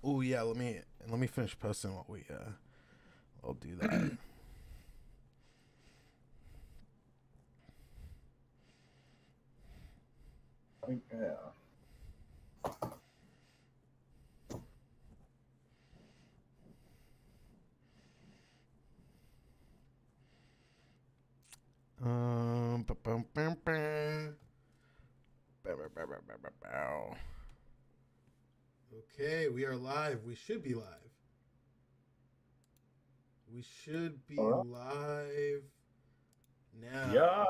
Oh yeah, let me finish posting while we'll do that. Yeah. Bum, bum, bum. Bow, bow, bow, bow, bow, bow, bow. Okay, we are live. We should be live. We should All be right. live Yeah. now.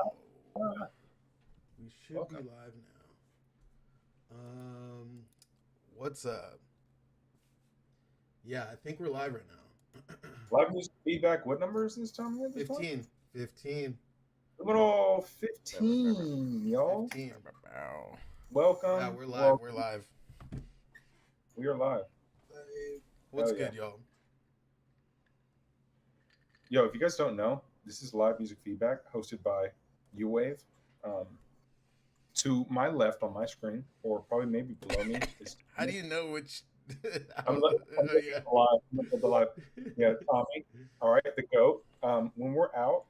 We should be Welcome. live now. What's up? Yeah, I think we're live right now. Live music feedback. What number is this, Tommy, at this point? 15. 15. Numero Bow, bow, bow, bow. 15, y'all. 15. Bow, bow, bow. Yeah, Welcome. we're live. Well, We're live. we are live. What's Hell yeah. good, y'all? Yo, if you guys don't know, this is live music feedback hosted by Uwavee. Um, to my left on my screen, or probably maybe below me, is How do you know which? I'm, Oh, I'm looking yeah. at the live. I'm looking at the live. Yeah, Tommy. All right, the GOAT. When we're out,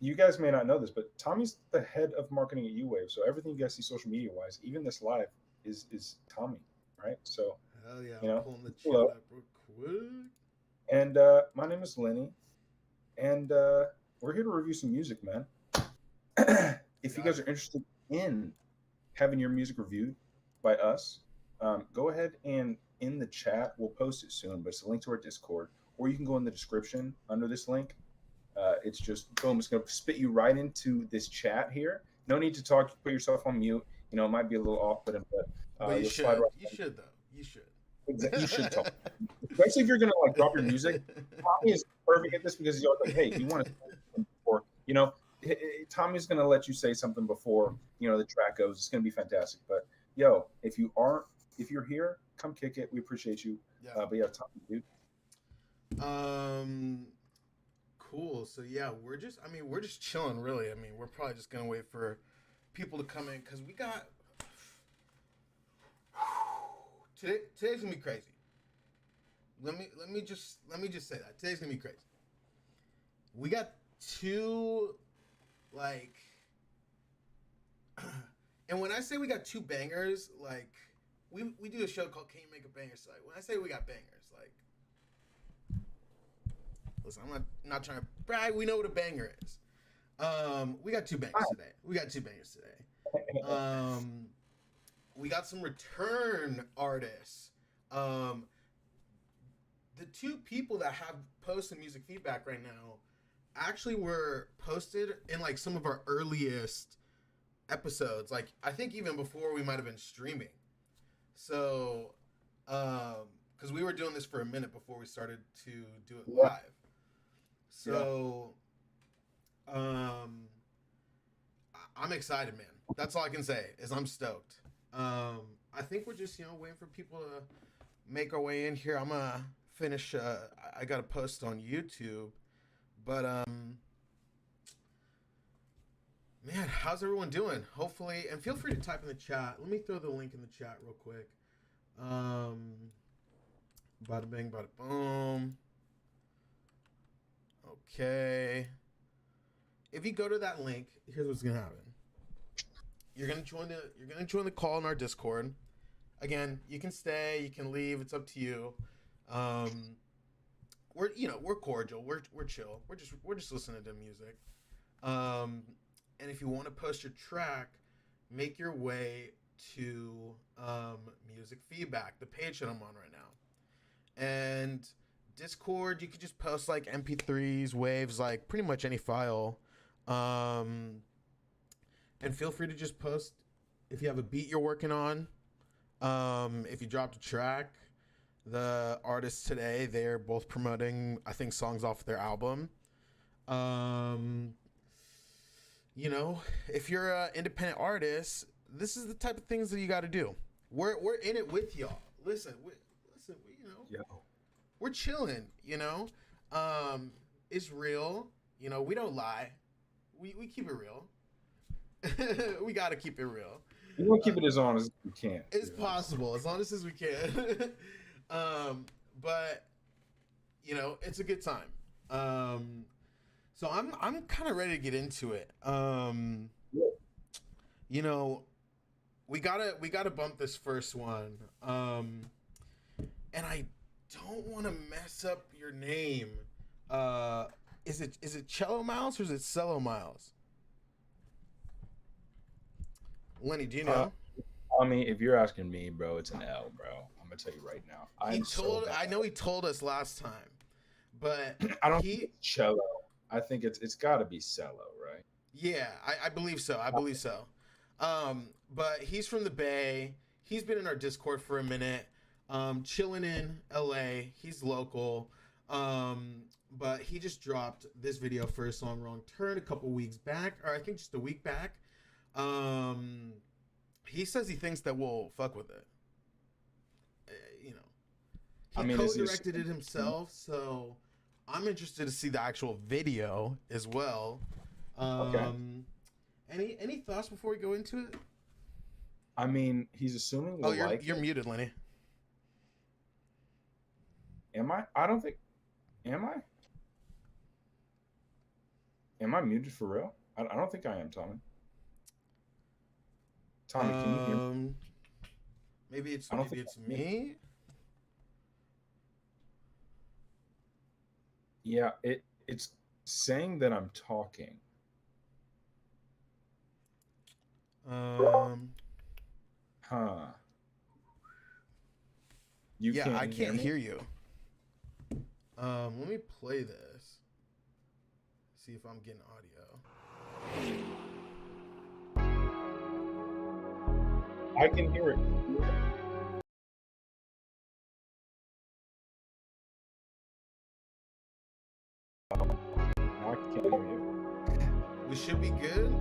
you guys may not know this, but Tommy's the head of marketing at UWave. So everything you guys see social media wise, even this live, is Tommy, right? So Hell yeah, you I'm know, pulling the chat hello. up real quick. And my name is Lenny, and we're here to review some music, man. If you Got guys it. are interested in having your music reviewed by us, go ahead and in the chat, we'll post it soon, but it's a link to our Discord, or you can go in the description under this link. It's just boom, it's going to spit you right into this chat here. No need to talk, put yourself on mute. It might be a little off putting, but But you you'll slide should. right You in. should though. You should. You should talk, especially if you're going to like drop your music. Tommy is perfect at this because he's always like, hey, you want to, or Tommy's going to let you say something before the track goes. It's going to be fantastic. But yo, if you're here, come kick it. We appreciate you. Yeah. But yeah, Tommy, dude. Cool. So yeah, we're just chilling really. We're probably just gonna wait for people to come in because we got today's gonna be crazy. Let me just say that today's gonna be crazy. We got two like, and when I say we got two bangers, like we do a show called Can You Make a Banger? So like when I say we got bangers, like listen, I'm not trying to brag. We know what a banger is. We got two bangers today. We got some return artists. The two people that have posted music feedback right now actually were posted in like some of our earliest episodes. Like I think even before we might have been streaming. So, because we were doing this for a minute before we started to do it Yeah. live. So, um, I'm excited, man. That's all I can say is I'm stoked. I think we're just waiting for people to make our way in here. I'm gonna finish. I got a post on YouTube, but man, how's everyone doing? Hopefully, and feel free to type in the chat. Let me throw the link in the chat real quick. Bada bing, bada boom. Okay. If you go to that link, here's what's gonna happen. You're gonna join the call in our Discord. Again, you can stay, you can leave. It's up to you. We're cordial. We're chill. We're just listening to music. And if you want to post your track, make your way to music feedback, the page that I'm on right now. And Discord, you could just post like MP3s, waves, like pretty much any file. And feel free to just post if you have a beat you're working on. If you dropped a track, the artists today, they're both promoting, I think, songs off their album. If you're an independent artist, this is the type of things that you got to do. We're in it with y'all. Listen, Yeah. we're chilling. It's real. We don't lie. We keep it real. We got to keep it real. We're gonna keep it as honest as we can. It's possible, as honest as we can. But you know, it's a good time. So I'm kind of ready to get into it. You know, we gotta bump this first one. And I don't want to mess up your name. Is it Cello Miles or is it Cello Miles? Lenny, do you know? I mean, if you're asking me, bro, it's an L, bro. I'm gonna tell you right now. I know he told us last time, but I don't think it's cello. I think it's got to be cello, right? Yeah, I believe so. I believe so. But he's from the Bay. He's been in our Discord for a minute. Chilling in LA. He's local. But he just dropped this video for his song Wrong Turn a couple weeks back, or I think just a week back. He says he thinks that we'll fuck with it. You know, he co-directed it himself, so I'm interested to see the actual video as well. Okay. Any thoughts before we go into it? I mean, he's assuming we'll you're muted, Lenny. Am I? I don't think. Am I? Am I muted for real? I don't think I am, Tommy. Tommy, can you hear me? Maybe it's me. Yeah, it's saying that I'm talking. Huh. I can't hear you. Let me play this. See if I'm getting audio. I can hear it. I can't hear you. We should be good.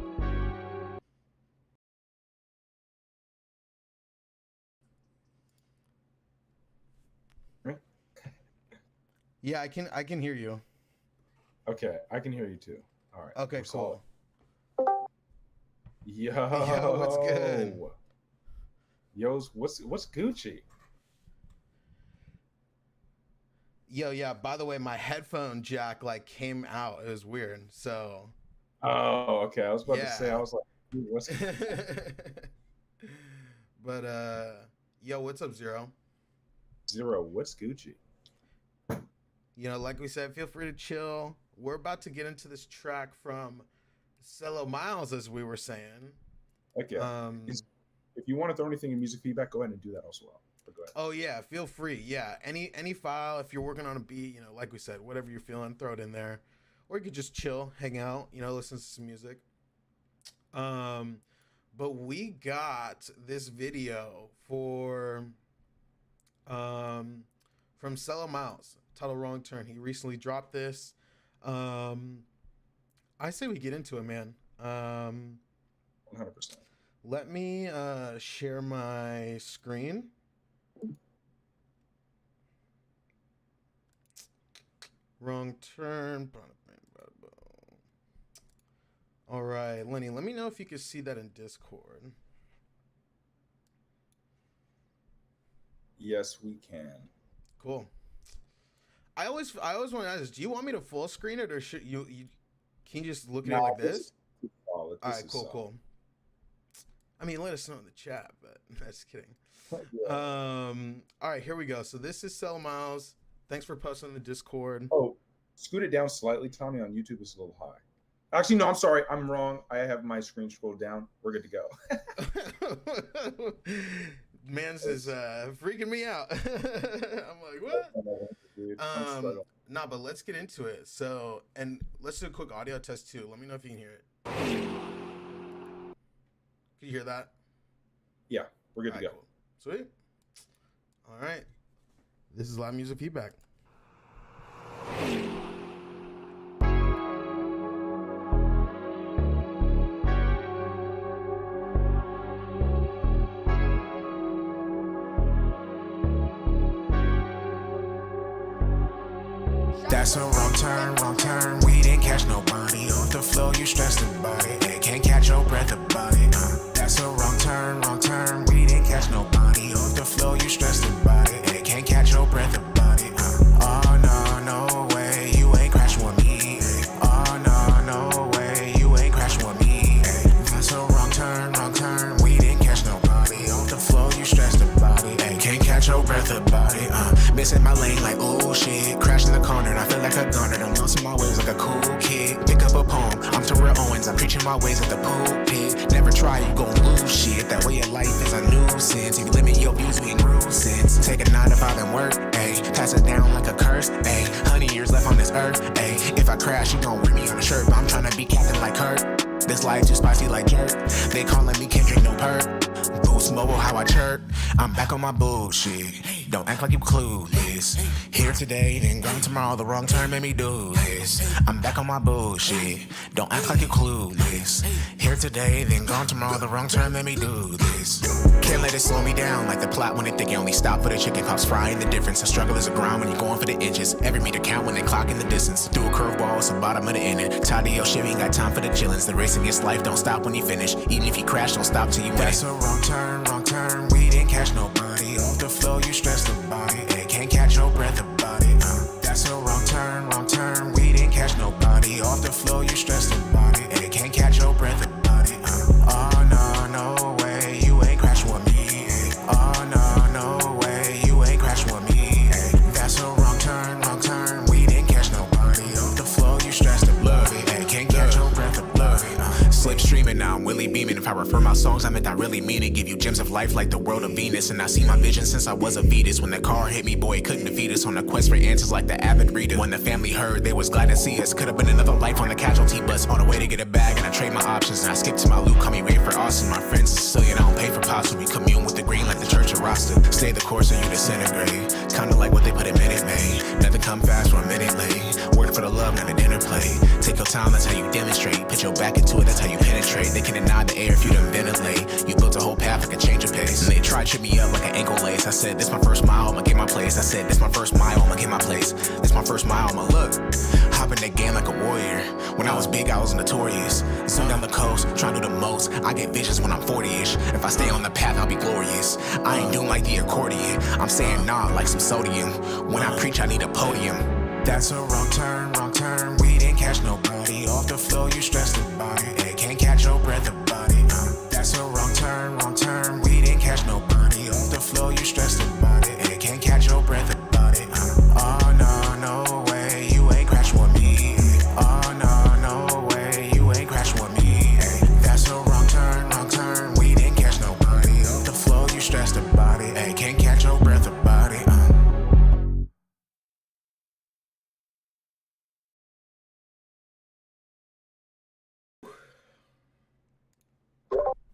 Yeah, I can hear you. Okay, I can hear you too. All right. Okay, cool. Yo, what's good? What's Gucci? Yo, yeah. By the way, my headphone jack came out. It was weird. So. Oh, okay. I was about to say. I was like, what's? But yo, what's up, Zero? Zero, what's Gucci? You know, like we said, feel free to chill. We're about to get into this track from Cello Miles, as we were saying. Okay. If you want to throw anything in music feedback, go ahead and do that also. But go ahead. Oh yeah, feel free. Yeah, any file. If you're working on a beat, you know, like we said, whatever you're feeling, throw it in there. Or you could just chill, hang out, you know, listen to some music. But we got this video from Cello Miles, titled Wrong Turn. He recently dropped this. I say we get into it, man. 100%. Let me share my screen. Wrong Turn. All right, Lenny, let me know if you can see that in Discord. Yes, we can. Cool. I always want to ask, do you want me to full screen it, or should you can you just look at it like this? All right, cool. I mean, let us know in the chat, but just kidding. Yeah. All right, here we go. So this is Cello Miles. Thanks for posting in the Discord. Oh, scoot it down slightly, Tommy. On YouTube, it's a little high. Actually, no, I'm sorry. I'm wrong. I have my screen scrolled down. We're good to go. Man's is freaking me out. I'm like, what? Dude, nah, but let's get into it. So, and let's do a quick audio test too. Let me know if you can hear it. Can you hear that? Yeah, we're good to go. Cool. Sweet. All right. This is live music feedback. That's a wrong turn, we didn't catch nobody. Off the floor, you stressed about it. They can't catch your breath about it. That's a wrong turn, catch your breath about it. Missing my lane like ooh shit. Crashing the corner and I feel like a gunner. I'm bouncing my waves like a cool kid. Pick up a poem, I'm Terrell Owens. I'm preaching my ways at the pulpit. Never try, you gon' lose shit. That way of life is a nuisance. If you limit your views, we ain't sense. Take a 9 to 5 and work, ayy. Pass it down like a curse, ayy. 100 years left on this earth, ayy. If I crash, you gon' rip me on the shirt. But I'm tryna be captain like Kurt. This life too spicy like jerk. They calling me can't drink no perk. Boost mobile how I chirp. I'm back on my bullshit. Don't act like you clueless. Here today, then gone tomorrow. The wrong turn made me do this. I'm back on my bullshit. Don't act like you clueless. Here today, then gone tomorrow. The wrong turn made me do this. Can't let it slow me down like the plot when they think you only stop for the chicken pops frying. The difference, the struggle is a grind when you're going for the inches. Every meter count when they clock in the distance. Through a curveball, it's the bottom of the inning. Tired of your shit, ain't got time for the chillins. The race against life don't stop when you finish. Even if you crash, don't stop till you win. That's a wrong turn, wrong turn. We didn't catch nobody. Off the flow, you stressed about it. Hey, can't catch your breath about it. That's a wrong turn, wrong turn. We didn't catch nobody. Off the flow, you stressed about it. Hey, can't catch your breath about it. Oh no, no way, you ain't crashing with me. Oh no, no way, you ain't crashing with me. That's a wrong turn. We didn't catch nobody. Off the flow, you stressed about it. Hey, can't catch your breath about it. Slipstreaming now, I'm Willie beaming. If I refer my songs, I meant I really mean it. Give you gems of life like the world of Venus. And I see my vision since I was a fetus. When the car hit me, boy, it couldn't defeat us. On a quest for answers like the avid reader. When the family heard, they was glad to see us. Could have been another life on the casualty bus. On the way to get a bag, and I trade my options. And I skip to my loot, call me Ray for Austin. My friends are Sicilian, I don't pay for pasta. We commune with the green like the church of Rasta. Stay the course or you disintegrate. Kinda like what they put in Minute Maid. Nothing come fast, we're a minute late. Work for the love, not a dinner plate. Take your time, that's how you demonstrate. Put your back into it, that's how you penetrate. They can deny the air if you done ventilate. You built a whole path like a change of pace. And they try to trip me up like an ankle lace. I said, this my first mile, I'ma get my place. I said, this my first mile, I'ma get my place. This my first mile, I'ma look. Hop in that game like a warrior. When I was big, I was notorious. Zoom down the coast, try to do the most. I get visions when I'm 40-ish. If I stay on the path, I'll be glorious. I ain't doing like the accordion. I'm saying nah like some sodium. When I preach, I need a podium. That's a wrong turn. We didn't catch nobody. Off the flow, you stressed about it. Hey, can't catch your breath about it. That's a wrong turn. We didn't catch nobody. Off the flow, you stressed about it. Hey, can't catch your breath about it. Oh no, no way, you ain't crashing with me. Oh no, no way, you ain't crashing with me. Hey, that's a wrong turn. We didn't catch nobody. Off the flow, you stressed about it. Hey, can't catch your breath about it.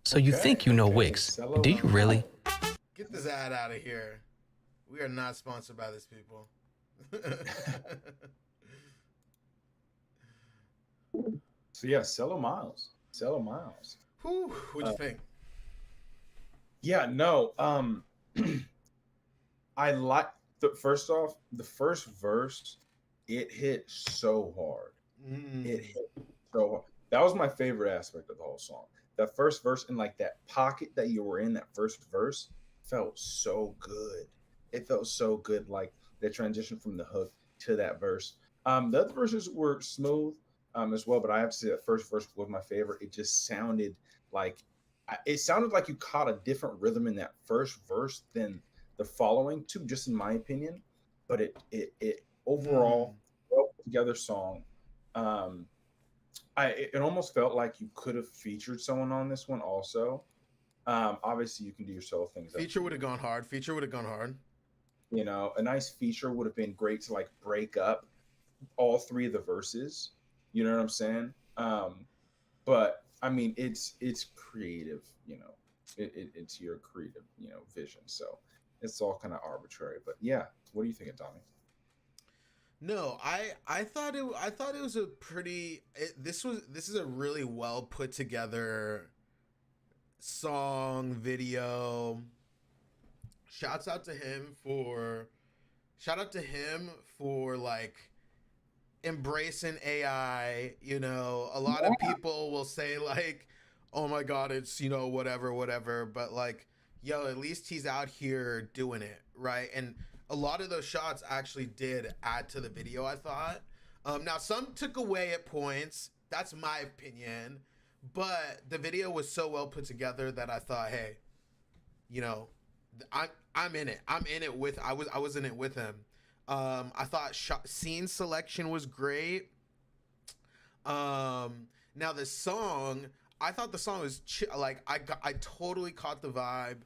So you think you know Wix. Do you really? Get this ad out of here. We are not sponsored by this, people. So yeah, Cello Miles. Whew, what'd you think? Yeah, no. I like first off, the first verse, it hit so hard. It hit so hard. That was my favorite aspect of the whole song. That first verse and like that pocket that you were in, that first verse felt so good. It felt so good, like the transition from the hook to that verse. The other verses were smooth as well, but I have to say that first verse was my favorite. It just sounded like you caught a different rhythm in that first verse than the following two, just in my opinion. But it overall well put together song. It almost felt like you could have featured someone on this one also. Obviously you can do your solo things. Feature would have gone hard. You know, a nice feature would have been great to like break up all three of the verses. You know what I'm saying? But I mean, it's creative. You know, it's your creative, you know, vision. So it's all kind of arbitrary. But yeah, what do you think of Tommy? No, I thought it was a pretty. This is a really well put together song video. Shout out to him for like embracing AI. You know, a lot of people will say like, oh my god, it's, you know, whatever, but like, yo, at least he's out here doing it, right? And a lot of those shots actually did add to the video, I thought. Now some took away at points, that's my opinion, but the video was so well put together that I thought, hey, you know, I'm in it. I'm in it with. I was in it with him. I thought scene selection was great. Now the song, I thought the song was like I totally caught the vibe.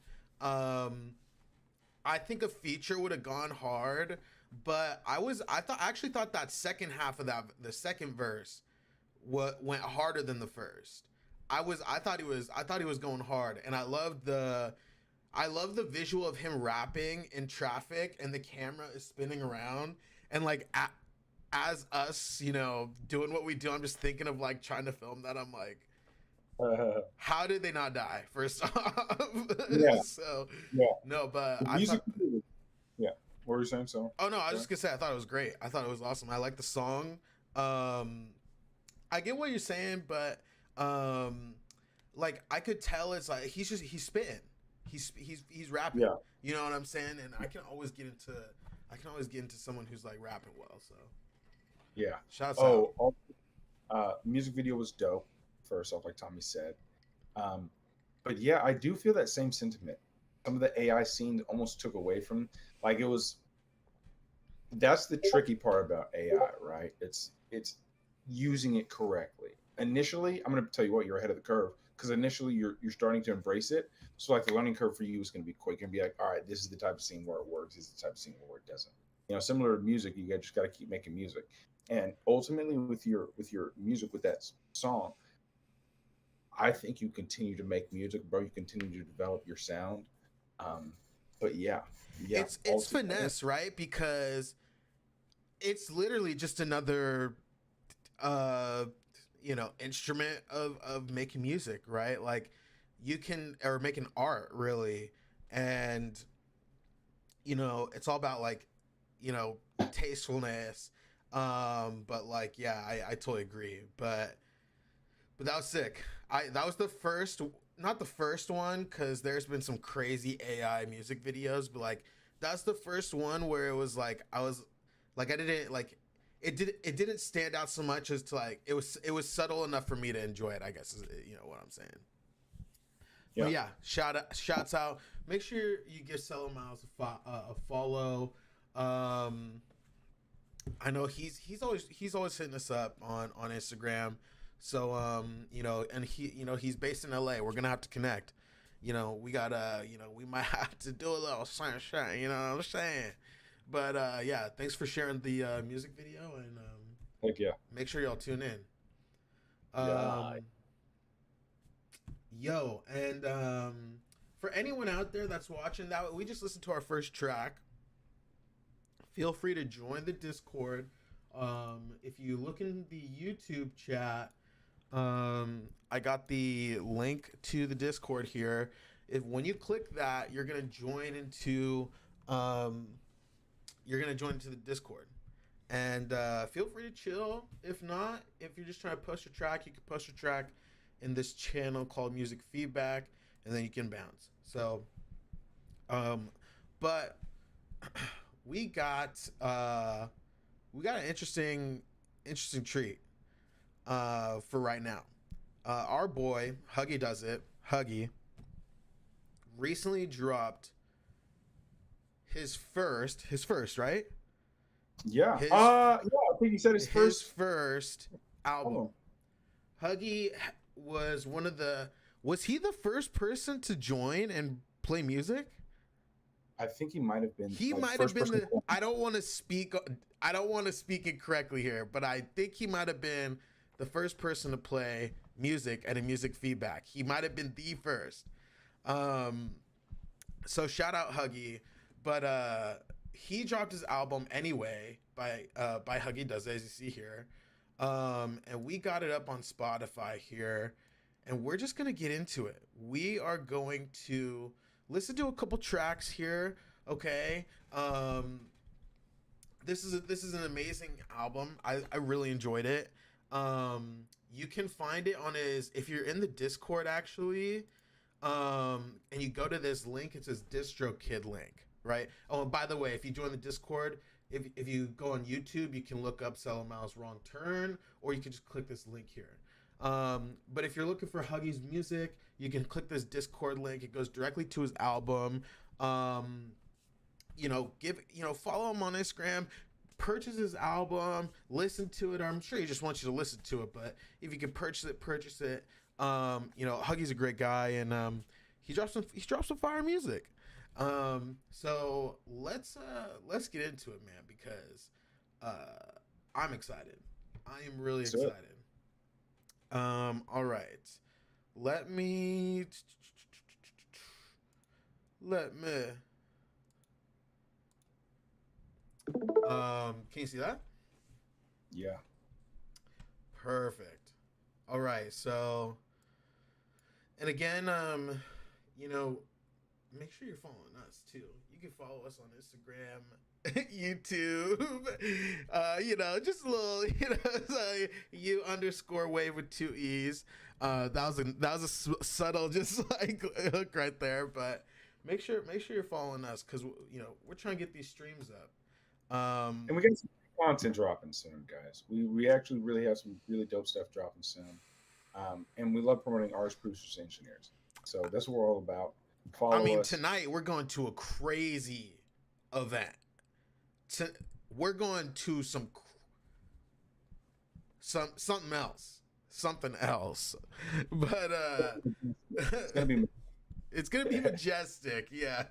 I think a feature would have gone hard, but I actually thought that second half of the second verse went harder than the first. I thought he was going hard, and I love the visual of him rapping in traffic and the camera is spinning around and like as us, doing what we do, I'm just thinking of like trying to film that. I'm like, how did they not die? First off, Yeah, so yeah. no, but The I music, thought. yeah. What were you saying? So, Oh no, I was just gonna say I thought it was great. I thought it was awesome. I like the song. I get what you're saying, but like I could tell it's like he's spitting, he's rapping. yeah. You know what I'm saying? And I can always get into someone who's like rapping well. So Yeah. shouts out. Music video was dope. First off, like Tommy said, but yeah, I do feel that same sentiment. Some of the AI scenes almost took away from, like it was. That's the tricky part about AI, right? It's using it correctly. Initially, I'm going to tell you what, you're ahead of the curve because initially you're starting to embrace it. So like the learning curve for you is going to be quick. You're going to be like, all right, this is the type of scene where it works. This is the type of scene where it doesn't. Similar to music, you just got to keep making music. And ultimately, with your music, with that song, I think you continue to make music, bro. You continue to develop your sound. But yeah, It's finesse, right? Because it's literally just another instrument of making music, right? Like you can, or making art really. And it's all about like tastefulness. But like yeah, I totally agree. But that was sick. That was the first, not the first one, because there's been some crazy AI music videos, but like that's the first one where it was like I was like I didn't like it didn't stand out so much as to like it was subtle enough for me to enjoy it, I guess is what I'm saying. Yeah. But yeah, shouts out. Make sure you give Cello Miles a follow. I know he's always hitting us up on Instagram. So and he's based in LA. We're gonna have to connect. We gotta we might have to do a little sunshine. You know what I'm saying? But yeah, thanks for sharing the music video, and heck yeah, make sure y'all tune in. Yeah. Yo, and for anyone out there that's watching, that we just listened to our first track. Feel free to join the Discord. If you look in the YouTube chat, I got the link to the Discord here. When you click that, you're gonna join into the Discord, and feel free to chill. If not, if you're just trying to post your track, you can post your track in this channel called Music Feedback, and then you can bounce. So, but we got an interesting treat for right now. Our boy Huggy recently dropped his first, right? Yeah. I think he said his first album. Huggy was was he the first person to join and play music? I think he might have been. He might have been I don't want to speak incorrectly here, but I think he might have been the first person to play music at a Music Feedback. He might have been the first. So shout out Huggy, but he dropped his album anyway by Huggy Does It, as you see here, and we got it up on Spotify here, and we're just gonna get into it. We are going to listen to a couple tracks here, okay? This is an amazing album. I really enjoyed it. You can find it on if you're in the Discord actually, and you go to this link, it says DistroKid link, right? Oh, and by the way, if you join the Discord, if you go on YouTube, you can look up Cello Miles Wrong Turn, or you can just click this link here. But if you're looking for Huggy's music, you can click this Discord link. It goes directly to his album. Follow him on Instagram, purchase his album, listen to it. I'm sure he just wants you to listen to it, but if you can purchase it. Huggy's a great guy, and he drops some fire music. So let's get into it, man, because I'm excited. I am really excited. All right. Let me can you see that? Yeah. Perfect. All right. So, and again, make sure you're following us too. You can follow us on Instagram, YouTube, just a little, U_wave with 2 E's. That was a subtle, just like hook right there. But make sure you're following us, because we're trying to get these streams up. And we got some content dropping soon, guys. We actually really have some really dope stuff dropping soon. And we love promoting artists, producers, engineers. So that's what we're all about. Follow us. Tonight we're going to a crazy event. We're going to something else. But it's gonna be majestic. Yeah.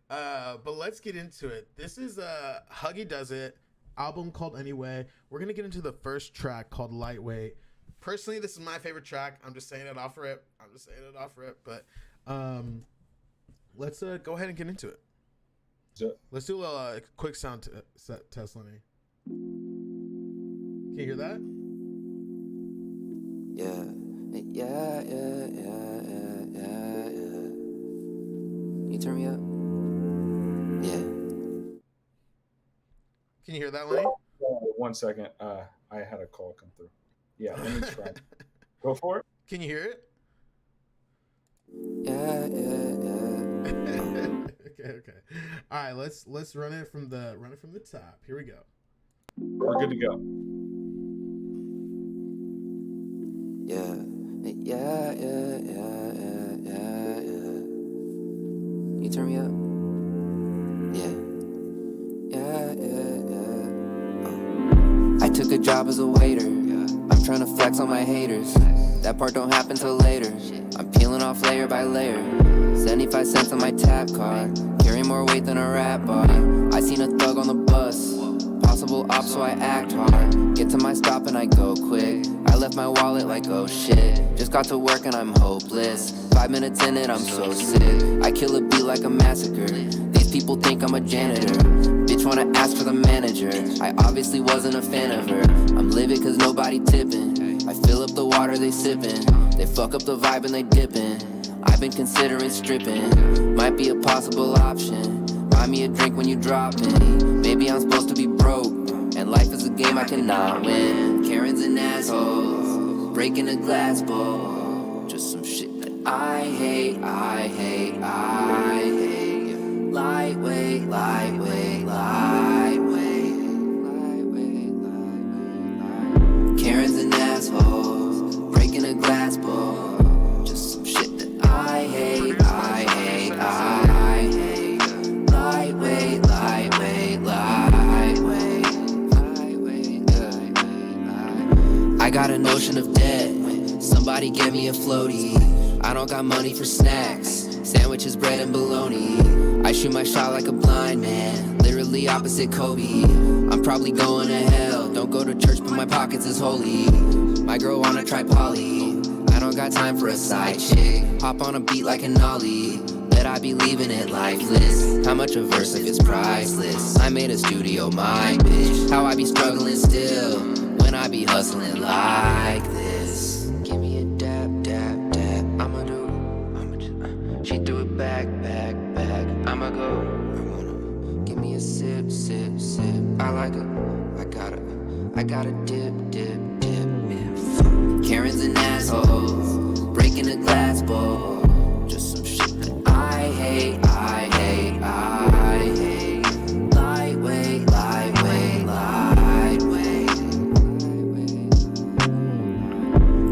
But let's get into it. This is Huggy Does It album called Anyway. We're gonna get into the first track called Lightweight. Personally, this is my favorite track. I'm just saying it off rip. But let's go ahead and get into it. Let's do a quick sound test, Lenny. Can you hear that? Yeah. You turn me up? Yeah. Can you hear that, Lenny? 1 second. I had a call come through. Yeah, let me try. Go for it. Can you hear it? Yeah. Okay. All right, let's run it from the top. Here we go. We're good to go. Yeah. You turn me up? Yeah. I took a job as a waiter. I'm trying to flex on my haters. That part don't happen till later. I'm peeling off layer by layer. 75 cents on my tap card. Carrying more weight than a rap body. I seen a thug on the bus. Possible op, so I act hard. Get to my stop and I go quick. I left my wallet like, oh shit. Just got to work and I'm hopeless. 5 minutes in it, I'm so sick. I kill a beat like a massacre. These people think I'm a janitor. Bitch wanna ask for the manager. I obviously wasn't a fan of her. I'm livid cause nobody tipping. I fill up the water they sipping. They fuck up the vibe and they dipping. I've been considering stripping. Might be a possible option. Buy me a drink when you drop in. Maybe I'm supposed to be broke, and life is a game I cannot win. Karens and assholes, breaking a glass bowl. Just some shit that I hate. Lightweight. Karens and assholes, breaking a glass bowl. Just some shit that I hate. Lightweight. I got a notion of debt. Somebody get me a floaty. I don't got money for snacks. Sandwiches, bread, and bologna. I shoot my shot like a blind man. Literally opposite Kobe. I'm probably going to hell. Don't go to church, but my pockets is holy. My girl wanna try poly. I don't got time for a side chick. Hop on a beat like an ollie. Bet I be leaving it lifeless. How much a verse if it's priceless? I made a studio, my bitch. How I be struggling still when I be hustling like this. Give me a dab. I'ma do. She threw it back. I'ma go. Give me a sip. I like it. I got a dip. Karens and assholes, breaking a glass bowl. Just some shit that I hate. Lightweight.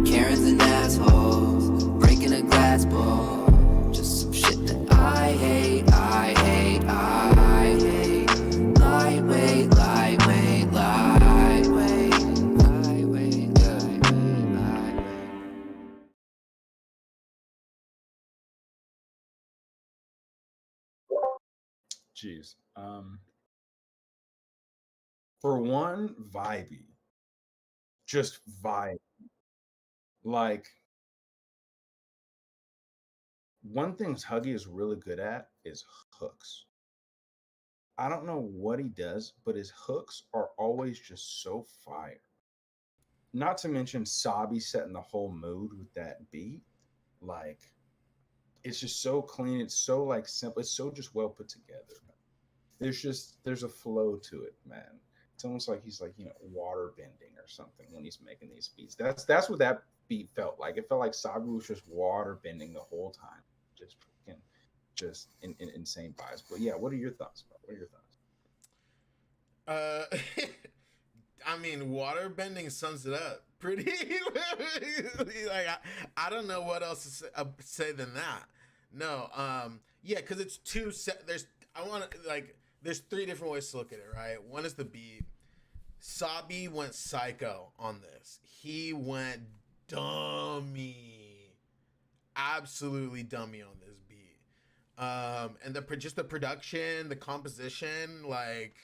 Karens and assholes, breaking a glass bowl. Just some shit that I hate. Jeez. For one, vibey. Just vibe. Like, one thing Huggy is really good at is hooks. I don't know what he does, but his hooks are always just so fire. Not to mention Sabi setting the whole mood with that beat. Like, it's just so clean. It's so like simple. It's so just well put together. There's a flow to it, man. It's almost like he's like, water bending or something when he's making these beats. That's what that beat felt like. It felt like Sabi was just water bending the whole time. Just insane vibes. But yeah, what are your thoughts, bro? What are your thoughts? I mean, water bending sums it up pretty. Like I don't know what else to say than that. No, yeah, because it's there's three different ways to look at it, right? One is the beat. Sabi went psycho on this. He went dummy, absolutely dummy on this beat. And just the production, the composition, like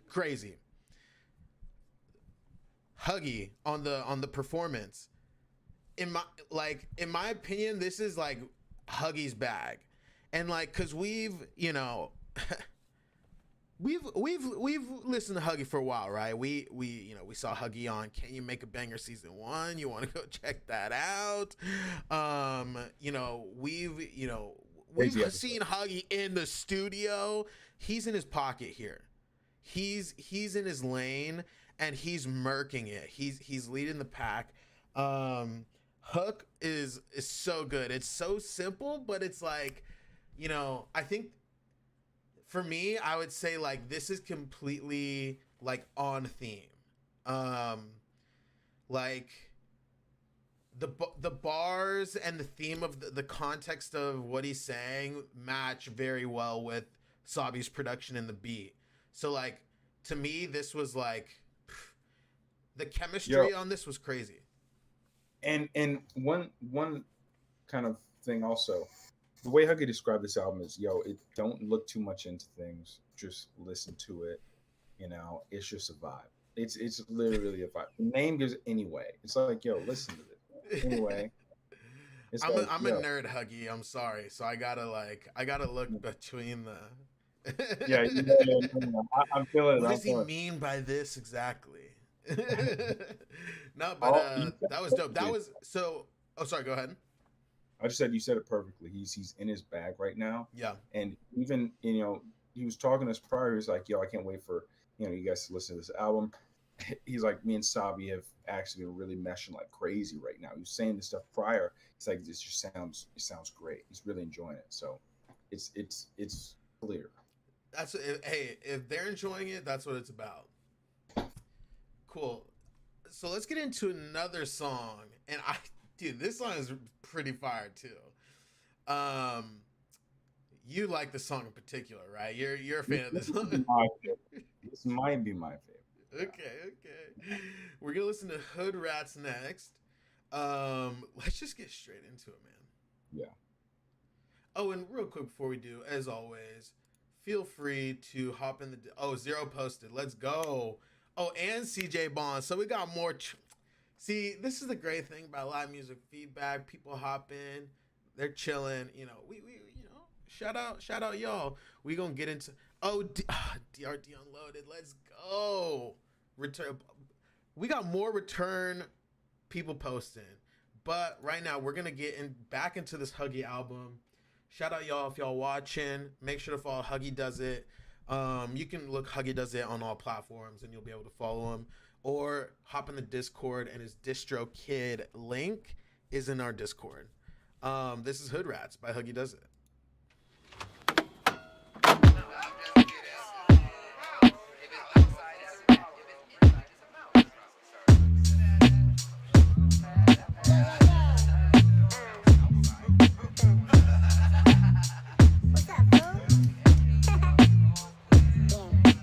crazy. Huggy on the performance. In my opinion, this is like Huggy's bag. And like, cause we've listened to Huggy for a while, right? We saw Huggy on Can You Make a Banger season 1. You want to go check that out. We've seen Huggy in the studio. He's in his pocket here. He's in his lane and he's murking it. He's leading the pack. Hook is so good. It's so simple, but it's like, I think for me, I would say like this is completely like on theme. Like the bars and the theme of the context of what he's saying match very well with Sabi's production and the beat. So like to me, this was like the chemistry on this was crazy. And one kind of thing also, the way Huggy described this album is, don't look too much into things. Just listen to it. It's just a vibe. It's literally a vibe. The name gives it anyway. It's like, listen to this. Anyway. I'm a nerd, Huggy. I'm sorry. So I gotta look between the I'm feeling it. What does he mean by this exactly? No, but that was dope. That was so. Oh, sorry. Go ahead. I just said you said it perfectly. He's in his bag right now. Yeah. And even he was talking to us prior. He's like, I can't wait for you guys to listen to this album. He's like, me and Sabi have actually been really meshing like crazy right now. He was saying this stuff prior. It's like this just sounds great. He's really enjoying it. So it's clear. If they're enjoying it, that's what it's about. Cool. So let's get into another song. And this song is pretty fire too. You like the song in particular, right? You're a fan of this song. This might be my favorite. Okay. We're gonna listen to Hood Rats next. Let's just get straight into it, man. Yeah. Oh, and real quick before we do, as always, feel free to hop in the Zero posted. Let's go. Oh, and CJ Bond. So we got more. See, this is the great thing about live music feedback. People hop in, they're chilling. We shout out y'all. We gonna get into DRD Unloaded. Let's go. Return. We got more return people posting, but right now we're gonna get back into this Huggy album. Shout out y'all if y'all watching. Make sure to follow Huggy Does It. You can look Huggy Does It on all platforms and you'll be able to follow him, or hop in the Discord and his DistroKid link is in our Discord. This is Hood Rats by Huggy Does It.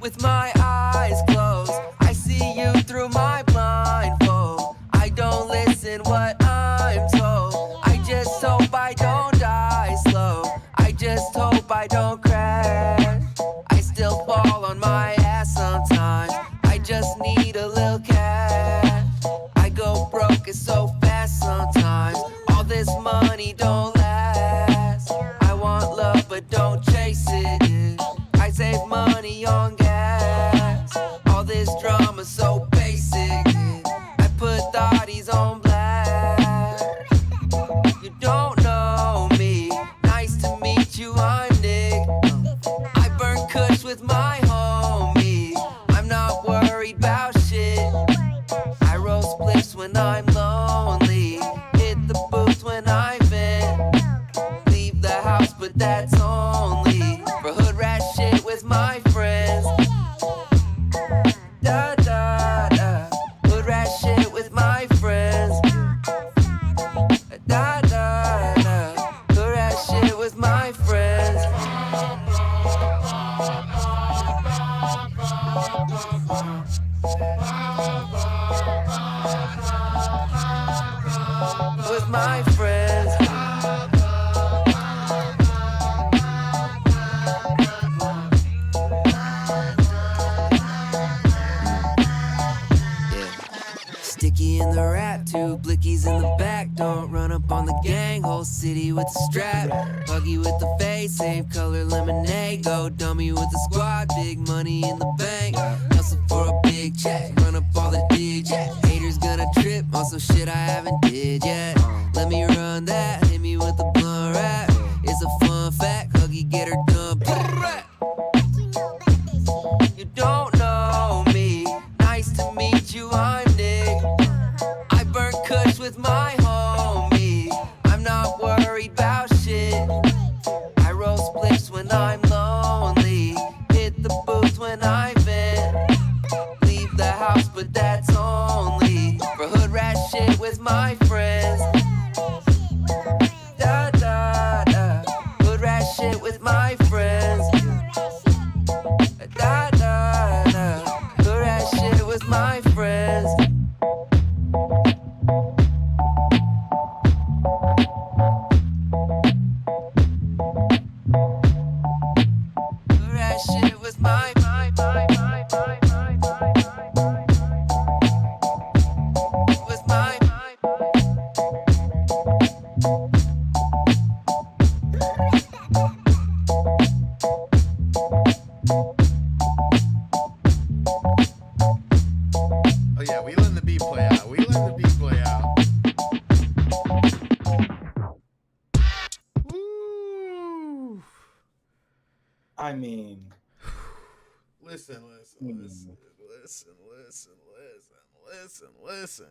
With my eyes closed, I see you through my blindfold. I don't listen what I'm told. I just hope I don't die slow. I just I don't crash. I still fall on my ass sometimes. I just need a little cash. I go broke, it's so fast sometimes. All this money don't last. I want love, but don't chase it. I save money on gas. All this drama so basic. I put thotties on blast. You don't know me. Nice to meet you, I'm Nick. I burn kush with my homie. I'm not worried about shit. I roll spliffs when I'm lonely. Hit the booth when I vent. Leave the house, but that's only for hood rat shit with my friends. Da da da. Hood rat shit with my friends. Da da da. Hood rat shit with my friends. With my friends. Sticky in the rap, two blickies in the back. Don't run up on the gang, whole city with the strap. Buggy with the face, same color lemonade. Go dummy with the squad, big money in the bank. Hustle for a big check, run up all the digits. Haters gonna trip on some shit I haven't did yet. Let me run that, hit me with the blunt rap. It's a fun fact, Huggy get her done. You don't know me, nice to meet you, I'm Nick. I burn kush with my homie. I'm not worried about shit. I roll spliffs when I'm lonely. Hit the booth when I vent. Leave the house, but that's only for hood rat shit with my friends. Da da da. Hood rat shit with my friends. Da da da. Hood rat shit with my friends. Hood rat shit with my with my Oh yeah, we letting the beat play out. We letting the beat play out. Woo! I mean, Listen, listen.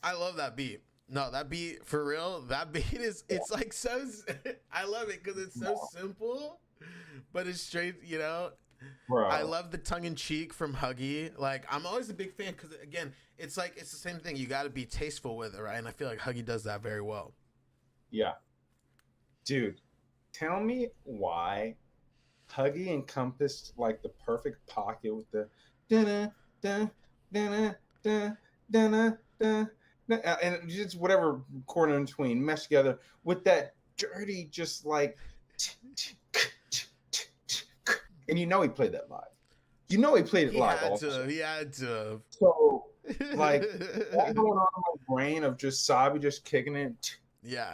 I love that beat. No, that beat for real. That beat it's like so. I love it because it's so simple, but it's straight. You know, bro. I love the tongue in cheek from Huggy. Like I'm always a big fan because again, it's like it's the same thing. You got to be tasteful with it, right? And I feel like Huggy does that very well. Yeah. Dude, tell me why Huggy encompassed like the perfect pocket with the da da da da da da and just whatever chord in between meshed together with that dirty just like and you know he played that live. You know he played it He live had also. to. He had to. So like that going on in my brain of just Sabi just kicking it. Yeah.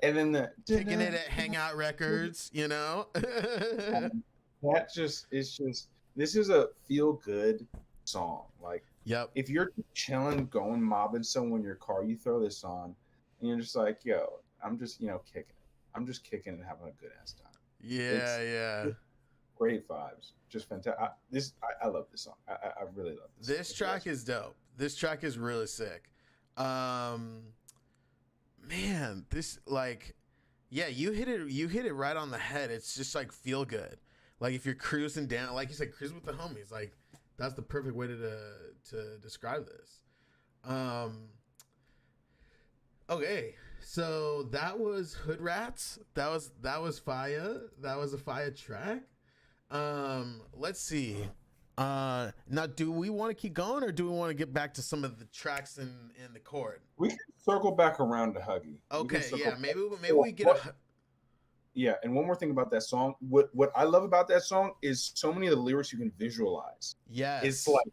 And then the Kicking it at Hangout Records, you know? that just it's just this is a feel good song. Like Yep. if you're chilling, going mobbing someone in your car, you throw this on and you're just like, yo, I'm just, kicking it. I'm just kicking and having a good ass time. Yeah. Great vibes. Just fantastic. I love this song. I really love this. This track is dope. This track is really sick. Man, this like yeah, you hit it right on the head. It's just like feel good. Like if you're cruising down, like you said, cruising with the homies, like that's the perfect way to describe this. Okay, so that was Hood Rats. That was fire. That was a fire track. Let's see. Now, do we want to keep going, or do we want to get back to some of the tracks in the chord? We can circle back around to Huggy. Okay, yeah, maybe we get Yeah, and one more thing about that song. What I love about that song is so many of the lyrics you can visualize. Yes. It's like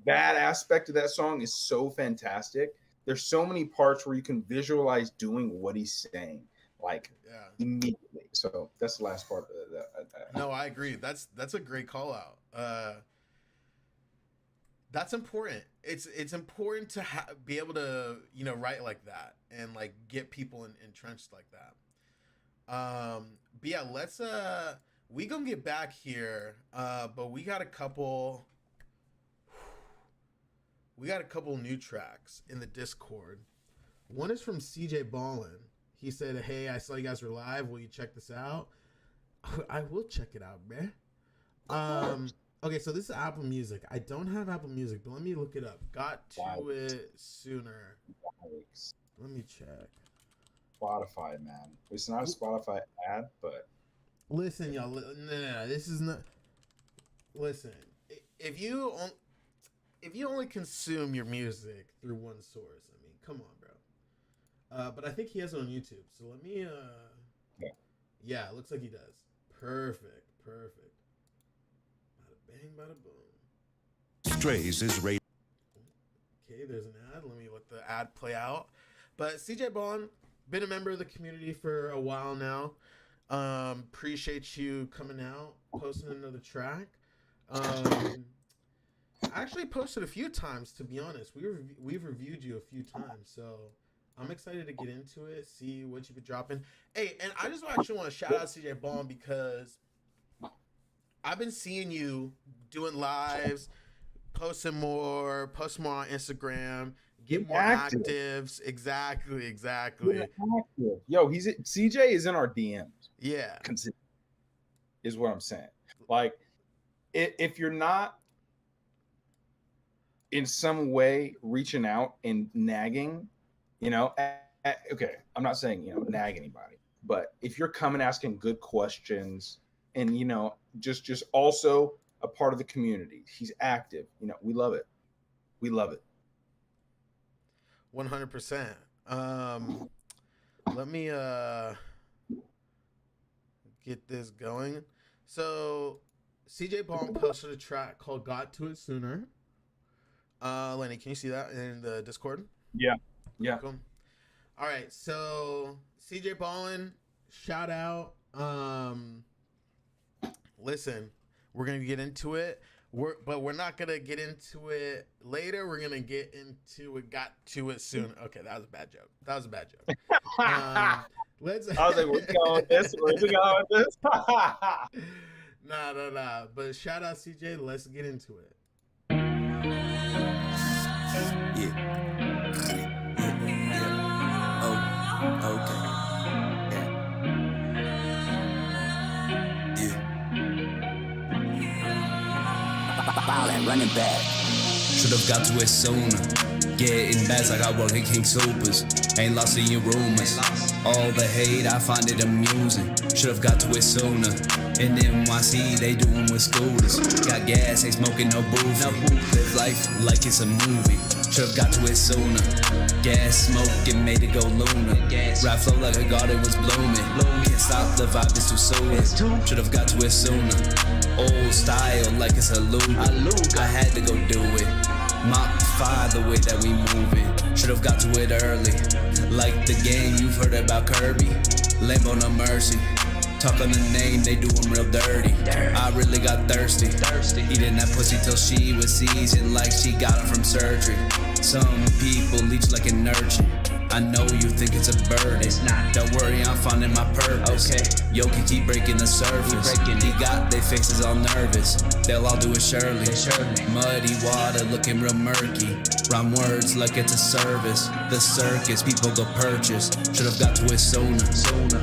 that aspect of that song is so fantastic. There's so many parts where you can visualize doing what he's saying, like immediately. So that's the last part of that. No, I agree. That's a great call out. That's important. It's important to be able to, you know, write like that and like get people entrenched like that. But yeah, let's we gonna get back here. But we got a couple new tracks in the Discord. One is from CJ Ballin. He said, "Hey, I saw you guys were live. Will you check this out?" I will check it out, man. Okay, so this is Apple Music. I don't have Apple Music, but let me look it up. Got to it sooner. Let me check. Spotify, man. It's not a Spotify ad, but listen, y'all. No, this is not. Listen, if you only consume your music through one source, I mean, come on, bro. But I think he has it on YouTube. So let me. Yeah, it looks like he does. Perfect. Bada bang, bada boom. Strays is rated. Okay, there's an ad. Let me let the ad play out. But CJ Bond, been a member of the community for a while now. Appreciate you coming out, posting another track. I actually posted a few times, to be honest. We've reviewed you a few times, so I'm excited to get into it, see what you've been dropping. Hey, and I just actually want to shout out CJ Bond because I've been seeing you doing lives, posting more on Instagram, get more actives. Exactly. Yo, CJ is in our DMs. Yeah. Is what I'm saying. Like, if you're not in some way reaching out and nagging, you know, okay, I'm not saying, you know, nag anybody, but if you're coming asking good questions and, you know, just also a part of the community, he's active, you know, we love it. 100%. Let me get this going. So CJ Bond posted a track called "Got to It Sooner." Lenny, can you see that in the Discord? Yeah. Cool. All right, so CJ Ballin, shout out. Listen, we're gonna get into it. But we're not gonna get into it later. We're gonna get into it. Got to it soon. Okay, that was a bad joke. Let's. I was like, "Where's going this? Where's it going this?" Nah. But shout out CJ. Let's get into it. Running back. Should've got to it sooner. Getting bags like I work at King Supers. Ain't lost in your rumors. All the hate, I find it amusing. Should've got to it sooner. In NYC, they doing with scooters. Got gas, ain't smoking no booth. Live life like it's a movie. Should've got to it sooner. Gas, smoke, made it go lunar. Rap flow like a garden was blooming. Can't stop, the vibe is too soon. Should've got to it sooner. Old style like it's a loop. I had to go do it. Mach 5 the way that we moving. Should've got to it early. Like the game, you've heard about Kirby. Lambo no mercy. Talk on the name, they do them real dirty. I really got thirsty. Eating that pussy till she was seasoned like she got it from surgery. Some people leech like an urchin. I know you think it's a burden. It's not. Don't worry, I'm finding my purpose. Okay. Yo can keep breaking the surface. He got they faces all nervous. They'll all do it surely. Muddy water looking real murky. Rhyme words like it's a service. The circus people go purchase. Should've got to it sooner.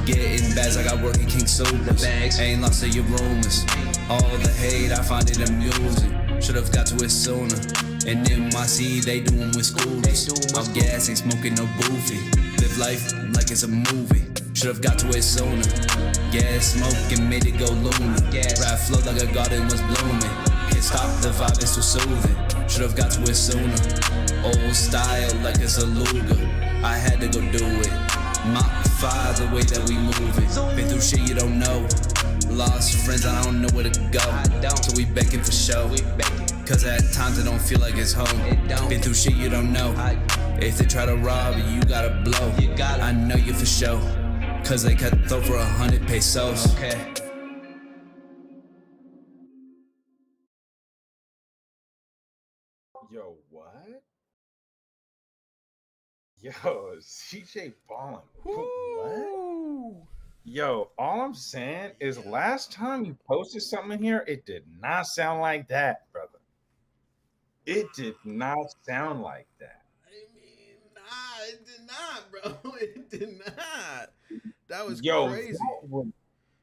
Getting bags like I work at King Supers. Ain't lost to your rumors. All the hate, I find it amusing. Should've got to it sooner. And NYC, they doing with scooters. I'm gas, ain't smoking no boofy. Live life like it's a movie. Should've got to it sooner. Gas, smoking, made it go lunar. Rap flow like a garden was blooming. Can't stop, the vibe is too soothing. Should've got to it sooner. Old style like it's a Luger. I had to go do it. Modify the way that we move it. Been through shit you don't know. Lost friends, I don't know where to go. So we begging for show. Cause at times I don't feel like it's home. Been through shit you don't know. If they try to rob you, you gotta blow. I know you for sure. Cause they cut throw for 100 pesos. Okay. Yo, what? Yo, CJ Ballin. What? Yo, all I'm saying is last time you posted something in here, it did not sound like that, brother. It did not sound like that. I mean, nah, it did not, bro. It did not. That was Yo, crazy. that was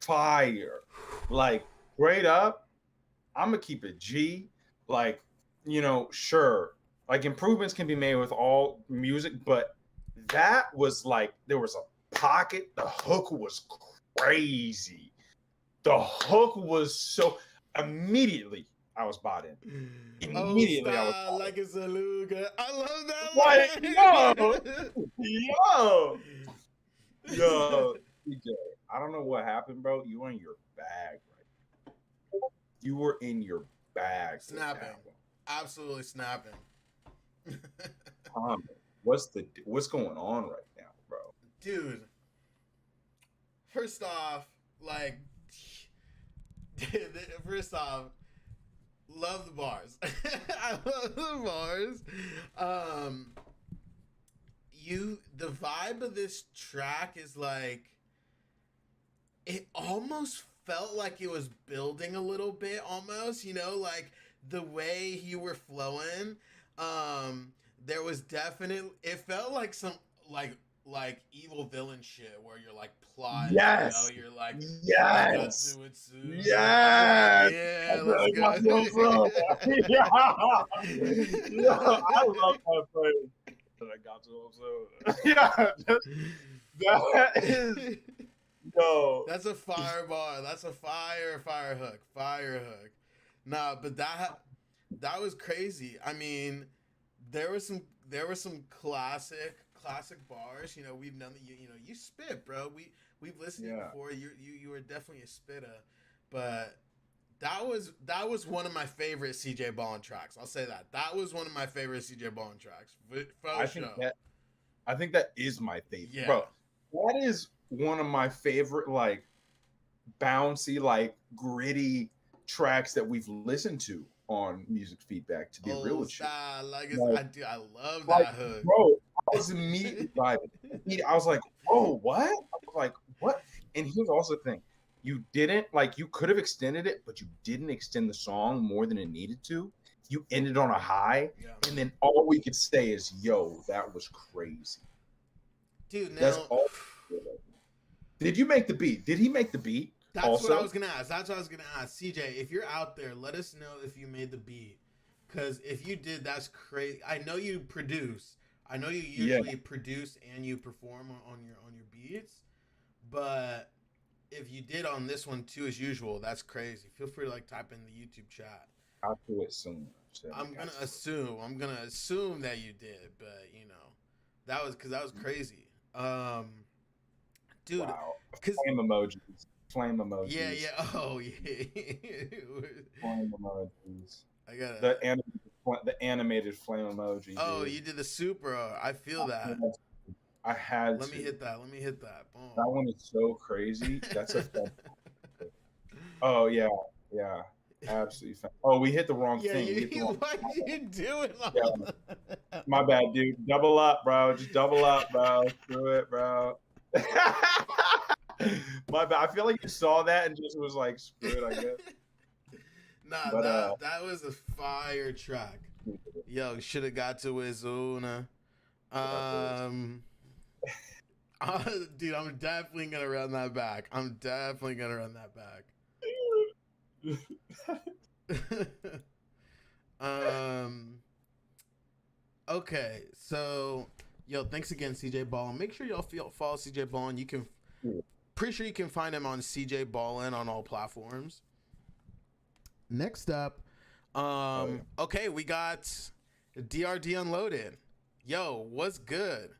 fire. Like, straight up, I'm gonna keep it G. Like, sure, like improvements can be made with all music, but that was like there was a pocket. The hook was crazy. The hook was so immediately I was bought in. Immediately I was bought like it's a luga. I love that. like, yo, CJ, I don't know what happened, bro. You were in your bag, right? You were in your bag. Snapping. Absolutely snapping. What's going on right now, bro? Dude, first off, like, love the bars. I love the bars. The vibe of this track is like, it almost felt like it was building a little bit, almost, like the way you were flowing. There was definitely, it felt like some like evil villain shit where you're like plotting. Yes. You're like, yes. Yes. Yeah. Let's go. Yeah. I love that phrase. I got to yeah. That is. Yo. That's a fire bar. That's a fire hook. Fire hook. Nah, but that was crazy. I mean, there were some classic bars. We've known that you spit, bro. We've listened to you before. You were definitely a spitter. But that was one of my favorite CJ Ballin tracks. I'll say that. That was one of my favorite CJ Ballin tracks. I think that is my favorite. Yeah. Bro, that is one of my favorite, like, bouncy, like, gritty tracks that we've listened to on Music Feedback, to be real with you. I love like, that hood. Bro, I was immediately vibing. I was like, oh, what? I was like, what? And here's also the thing. You didn't, like, you could have extended it, but you didn't extend the song more than it needed to. You ended on a high, and then all we could say is, yo, that was crazy. Dude, now... That's all. Did you make the beat? Did he make the beat? That's also? what I was gonna ask. CJ, if you're out there, let us know if you made the beat. Because if you did, that's crazy. I know you produce. I know you usually produce and you perform on your beats. But if you did on this one too, as usual, that's crazy. Feel free to type in the YouTube chat. I'll do it soon. I'm gonna assume that you did, but that was crazy. Dude, wow. Flame emojis. Yeah. Oh yeah. Flame emojis. I got the animated flame emoji. Oh, dude. you did the super. I feel that. I had. Let me hit that. Boom. That one is so crazy. That's a. Oh yeah. Absolutely. Oh, we hit the wrong thing. What are you doing? Yeah. My bad, dude. Double up, bro. Just double up, bro. Screw it, bro. My bad. I feel like you saw that and just was like, screw it, I guess. Nah, but, that was a fire track. Yo, should have got to Izuna. Dude, I'm definitely gonna run that back. Okay, so thanks again, CJ Ballin. Make sure y'all follow CJ Ballin. You can pretty sure you can find him on CJ Ballin on all platforms. Next up, okay, we got DRD Unloaded. Yo, what's good?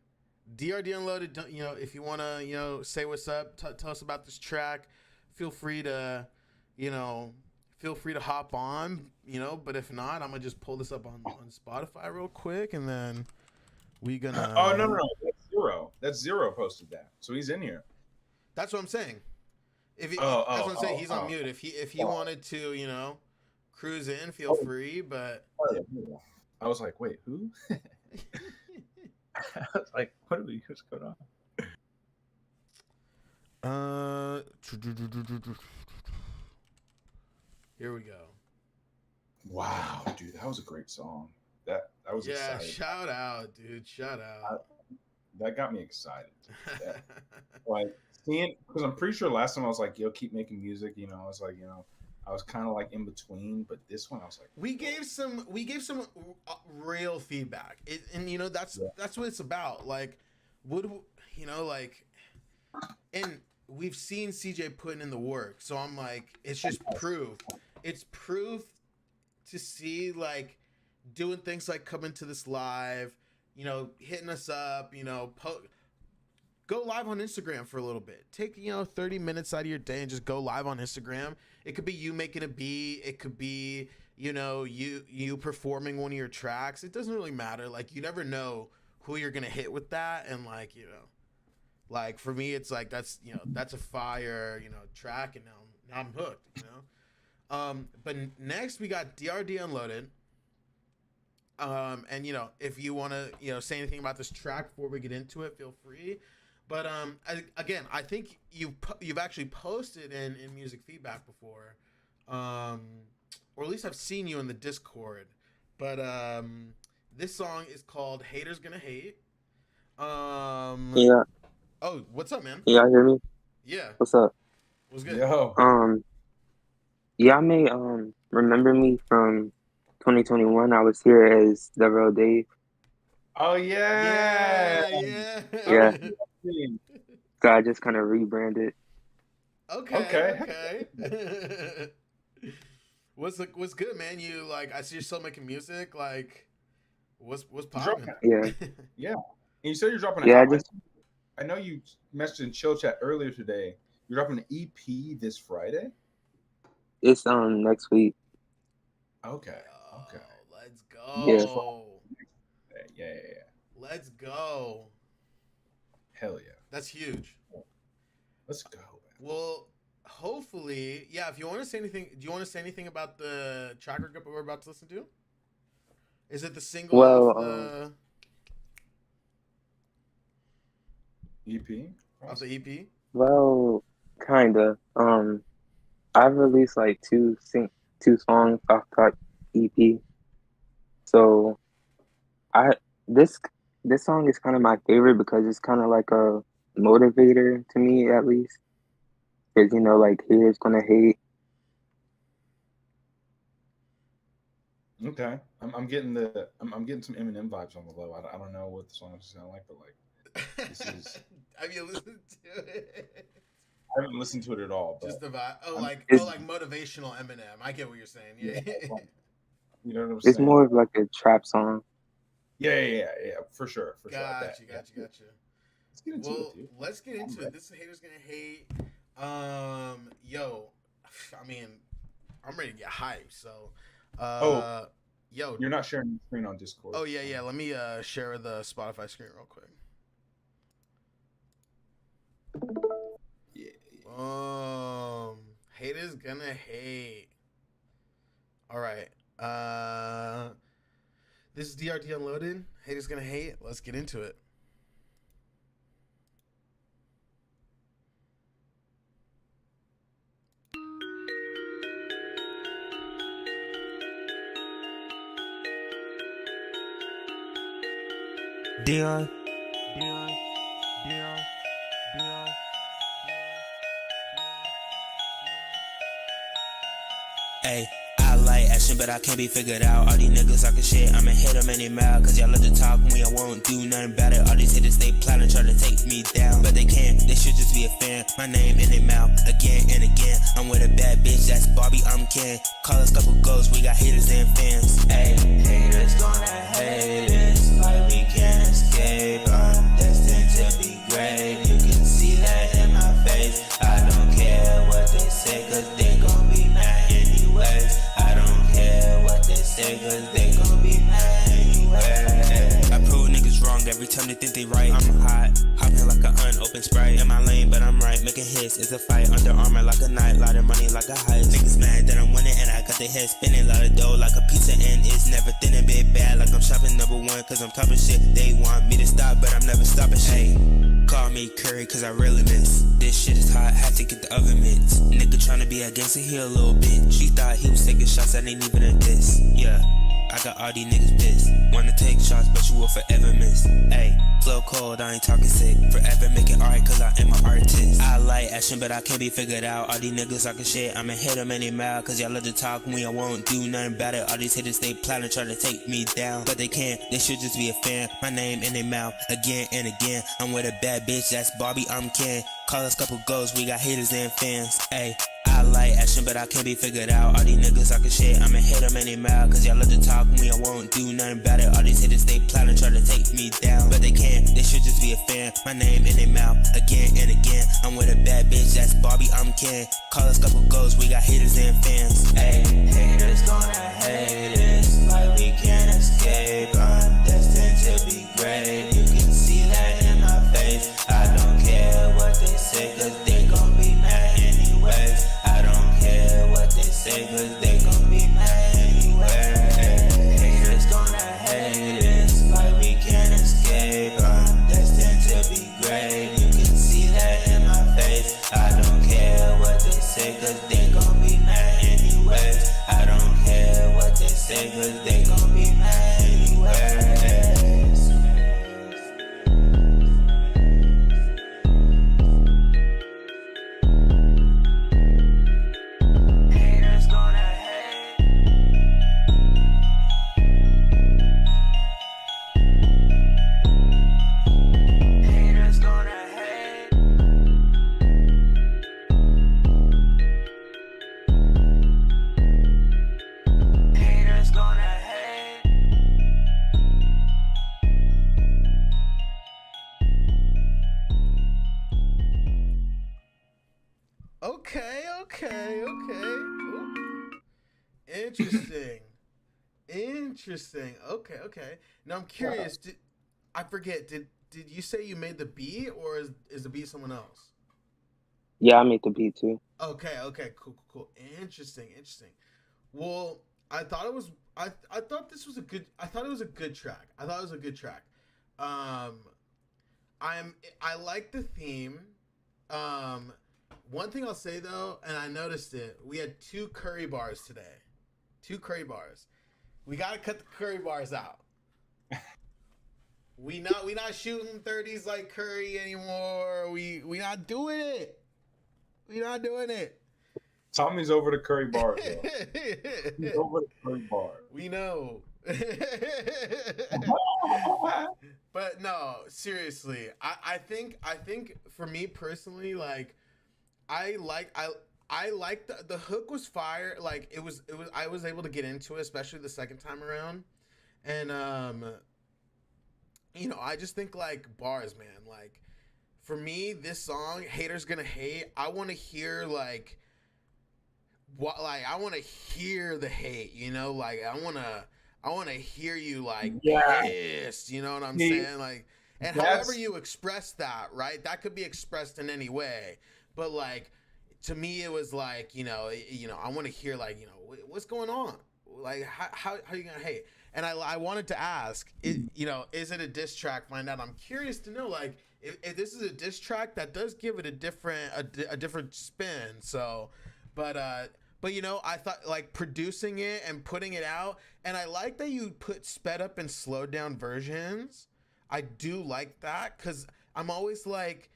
DRD Unloaded. If you want to, say what's up, tell us about this track. Feel free to, hop on, But if not, I'm gonna just pull this up on Spotify real quick, and then we gonna. Oh no, that's Zero. That's Zero posted that, so he's in here. That's what I'm saying. That's what I'm saying. He's on mute. If he wanted to, cruise in, feel free. But I was like, wait, who? I was like, what's going on? Here we go. Wow, dude, that was a great song. That was exciting. Shout out, dude. Shout out. That got me excited. Like seeing, because I'm pretty sure last time I was like, yo, keep making music. I was like, I was kind of like in between, but this one I was like, we gave some real feedback, that's what it's about. Like, and we've seen CJ putting in the work, so I'm like, it's just proof. It's proof to see, like, doing things like coming to this live, hitting us up, go live on Instagram for a little bit. Take, 30 minutes out of your day and just go live on Instagram. It could be you making a beat. It could be, you performing one of your tracks. It doesn't really matter. Like, you never know who you're going to hit with that. And like, like for me, it's like, that's a fire, track. And now I'm hooked, but next we got DRD Unloaded. And if you want to, say anything about this track before we get into it, feel free. But I think you've actually posted in music feedback before, or at least I've seen you in the Discord. But this song is called "Haters Gonna Hate." Yeah. Oh, what's up, man? Yeah, hear me? Yeah. What's up? What's good? Yo. Y'all may remember me from 2021. I was here as the real Dave. Oh yeah. Yeah. So I just kind of rebranded. Okay. What's good, man? You like? I see you're still making music. Like, what's popping? Yeah. Yeah. And you said you're dropping an album. I know you messaged in Chill Chat earlier today. You're dropping an EP this Friday? It's next week. Okay. Let's go. Yeah. Let's go. Hell yeah. That's huge. Let's go. Man. Well, hopefully, yeah. If you want to say anything, do you want to say anything about the track record we're about to listen to? Is it the single of the EP? Of the EP? Well, kinda. I've released like two songs off that EP. So this song is kind of my favorite because it's kind of like a motivator to me, at least. Because like haters gonna hate. Okay, I'm getting I'm getting some Eminem vibes on the low. I don't know what the song is sound like, but like this is. Have you listened to it? I haven't listened to it at all. But just the vibe. Like motivational Eminem. I get what you're saying. Yeah. You know what I'm saying? It's more of like a trap song. Yeah, for sure. Gotcha. Let's get into it, dude. Let's get into it. This is Haters Gonna Hate. Yo, I mean, I'm ready to get hyped. So, yo, you're not sharing the screen on Discord. Oh yeah. Let me share the Spotify screen real quick. Yeah. Haters Gonna Hate. All right. This is DRT Unloaded. Haters Gonna Hate. Let's get into it. Dion. Hey, I like action, but I can't be figured out. All these niggas talking shit, I'ma hit them any mouth. Cause y'all love to talk when y'all won't do nothing about it. All these haters, they plot and try to take me down. But they can't, they should just be a fan. My name in their mouth, again and again. I'm with a bad bitch, that's Barbie, I'm Ken. Call us couple ghosts, we got haters and fans. Hey, haters gonna hate us like we can't escape. I'm destined to be great. You can see that in my face. I don't care what they say, cause they gon' be mad anyways. I don't care what they say, cause they gon' be mad anyways. I prove niggas wrong every time they think they right. I'm hot, hopping like an unopened Sprite. In my lane, but I'm right, making hits. It's a fight, Under Armour like a night. Lot of money like a heist. Niggas mad that I'm winning and I got their head spinning. Lot of dough like a pizza and it's never thin and big bad. Like I'm shopping #1 cause I'm topping shit. They want me to stop, but I'm never stopping shit. Call me Curry cause I really miss. This shit is hot, had to get the oven mitts. Nigga tryna be a gangster, he a little bitch. She thought he was taking shots, that ain't even a diss. Yeah, I got all these niggas pissed. Wanna take shots, but you will forever miss. Ayy, flow cold, I ain't talking sick. Forever making art, cause I am an artist. I like action, but I can't be figured out. All these niggas talking shit, I'ma hit them any mouth. Cause y'all love to talk when I won't do nothing about it. All these haters, they plotting, try to take me down. But they can't, they should just be a fan. My name in their mouth, again and again. I'm with a bad bitch, that's Barbie, I'm Ken. Call us couple ghosts, we got haters and fans. Ayy, I like action, but I can't be figured out. All these niggas talking shit, I'ma hit them any mouth. Cause y'all love to talk when I won't do nothing about it. All these haters, they plotting, try to take me down. But they can't, they should just be a fan. My name in their mouth, again and again. I'm with a bad bitch, that's Barbie, I'm Ken. Call us couple ghosts, we got haters and fans. Ayy, haters gonna hate us like we can't escape. I'm destined to be great. You can see that in my face. I don't care what they say, cause they gon' be mad anyways. I don't care what they say, cause they gon' be mad anyways. Haters gonna hate us like we can't escape. I'm destined to be great. You can see that in my face. I don't care what they say, cause they gon' be mad anyways. I don't care what they say, cause they gon' be mad anyways. Haters gonna hate. Haters gonna hate. Haters gonna hate. Okay. Ooh. Interesting. Okay. Now I'm curious. I forget. Did you say you made the beat, or is the beat someone else? Yeah, I made the beat too. Okay. Cool. Interesting. Well, I thought it was. I thought this was a good. I thought it was a good track. I like the theme. One thing I'll say though, and I noticed it, we had 2 curry bars today. 2 curry bars. We gotta cut the curry bars out. We not shooting 30s like Curry anymore. We not doing it. Tommy's over the curry bar. He's over the curry bar. We know. But no, seriously, I think for me personally, like I like the hook was fire. Like it was I was able to get into it, especially the second time around. And I just think like bars, man. Like for me, this song, Haters Gonna Hate, I want to hear like I want to hear the hate, like I want to hear you like pissed, you know what I'm saying? Like, and however you express that, right? That could be expressed in any way. But like to me it was like, I want to hear like, what's going on? Like how are you going to hate? And I wanted to ask, is it a diss track? Find out. I'm curious to know, like, if this is a diss track, that does give it a different spin. So, but I thought like producing it and putting it out, and I like that you put sped up and slowed down versions. I do like that because I'm always like,